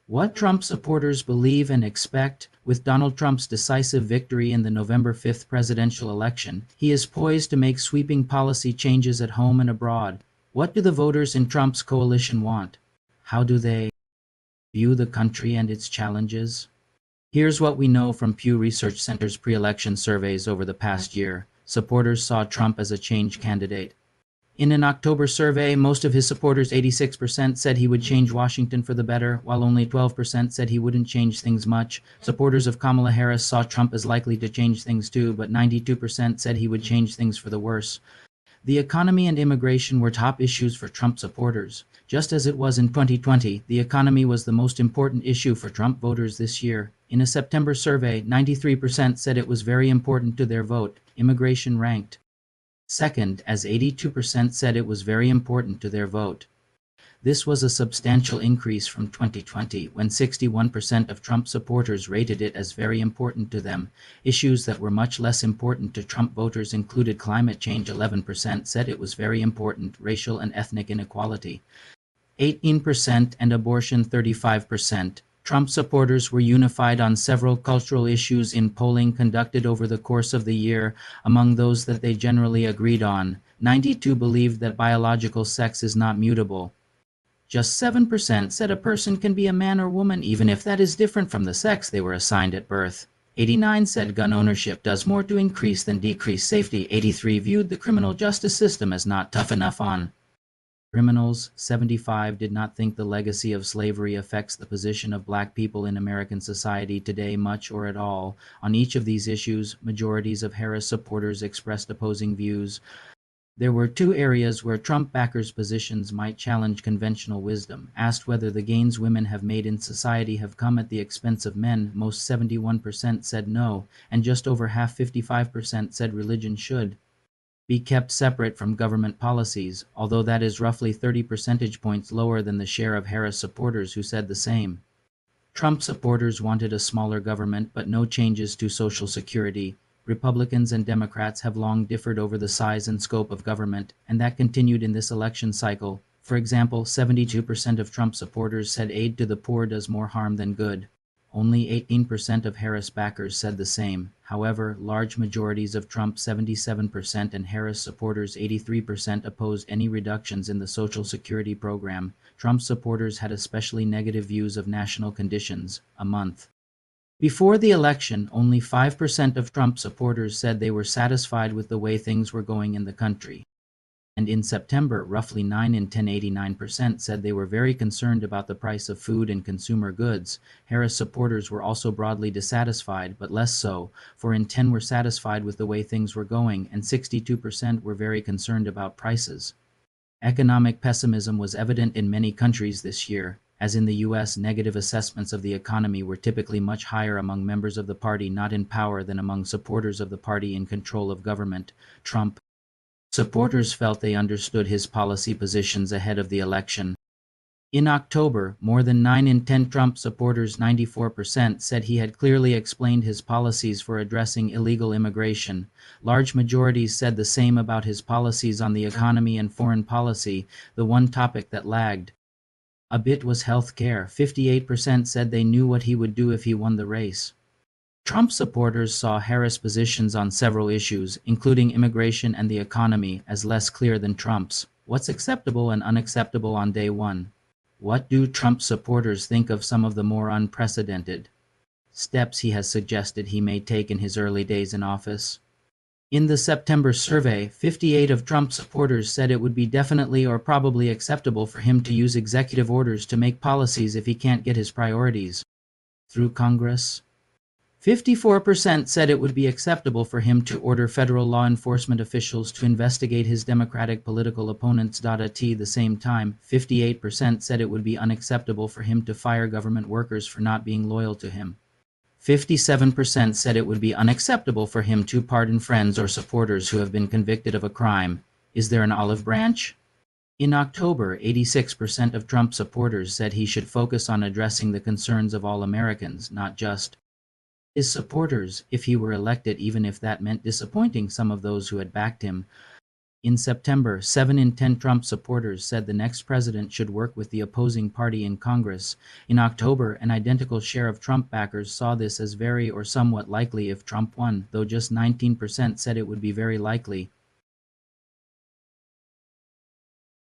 What Trump supporters believe and expect. With Donald Trump's decisive victory in the November 5th presidential election, he is poised to make sweeping policy changes at home and abroad. What do the voters in Trump's coalition want? How do they view the country and its challenges? Here's what we know from Pew Research Center's pre-election surveys over the past year. Supporters saw Trump as a change candidate. In an October survey, most of his supporters, 86%, said he would change Washington for the better, while only 12% said he wouldn't change things much. Supporters of Kamala Harris saw Trump as likely to change things too, but 92% said he would change things for the worse. The economy and immigration were top issues for Trump supporters. Just as it was in 2020, the economy was the most important issue for Trump voters this year. In a September survey, 93% said it was very important to their vote. Immigration ranked second, as 82% said it was very important to their vote. This was a substantial increase from 2020, when 61% of Trump supporters rated it as very important to them. Issues that were much less important to Trump voters included climate change. 11% said it was very important, racial and ethnic inequality 18%, and abortion 35%. Trump supporters were unified on several cultural issues in polling conducted over the course of the year. Among those that they generally agreed on, 92% believed that biological sex is not mutable. Just 7% said a person can be a man or woman even if that is different from the sex they were assigned at birth. 89% said gun ownership does more to increase than decrease safety. 83% viewed the criminal justice system as not tough enough on criminals. 75% did not think the legacy of slavery affects the position of black people in American society today much or at all. On each of these issues, majorities of Harris supporters expressed opposing views. There were two areas where Trump backers' positions might challenge conventional wisdom. Asked whether the gains women have made in society have come at the expense of men, most 71% said no, and just over half, 55%, said religion should be kept separate from government policies, although that is roughly 30 percentage points lower than the share of Harris supporters who said the same. Trump supporters wanted a smaller government but no changes to Social Security. Republicans and Democrats have long differed over the size and scope of government, and that continued in this election cycle. For example, 72% of Trump supporters said aid to the poor does more harm than good. Only 18% of Harris backers said the same. However, large majorities of Trump, 77%, and Harris supporters, 83%, opposed any reductions in the Social Security program. Trump supporters had especially negative views of national conditions. A month before the election, only 5% of Trump supporters said they were satisfied with the way things were going in the country. And in September, roughly 9 in 10, 89%, said they were very concerned about the price of food and consumer goods. Harris supporters were also broadly dissatisfied, but less so. 4 in 10 were satisfied with the way things were going, and 62% were very concerned about prices. Economic pessimism was evident in many countries this year. As in the U.S., negative assessments of the economy were typically much higher among members of the party not in power than among supporters of the party in control of government. Trump supporters felt they understood his policy positions ahead of the election. In October, more than 9 in 10 Trump supporters, 94%, said he had clearly explained his policies for addressing illegal immigration. Large majorities said the same about his policies on the economy and foreign policy. The one topic that lagged a bit was health care. 58% said they knew what he would do if he won the race. Trump supporters saw Harris' positions on several issues, including immigration and the economy, as less clear than Trump's. What's acceptable and unacceptable on day one? What do Trump supporters think of some of the more unprecedented steps he has suggested he may take in his early days in office? In the September survey, 58% of Trump supporters said it would be definitely or probably acceptable for him to use executive orders to make policies if he can't get his priorities through Congress. 54% said it would be acceptable for him to order federal law enforcement officials to investigate his Democratic political opponents. At the same time, 58% said it would be unacceptable for him to fire government workers for not being loyal to him. 57% said it would be unacceptable for him to pardon friends or supporters who have been convicted of a crime. Is there an olive branch? In October, 86% of Trump supporters said he should focus on addressing the concerns of all Americans, not just his supporters, if he were elected, even if that meant disappointing some of those who had backed him. In September, 7 in 10 Trump supporters said the next president should work with the opposing party in Congress. In October, an identical share of Trump backers saw this as very or somewhat likely if Trump won, though just 19% said it would be very likely.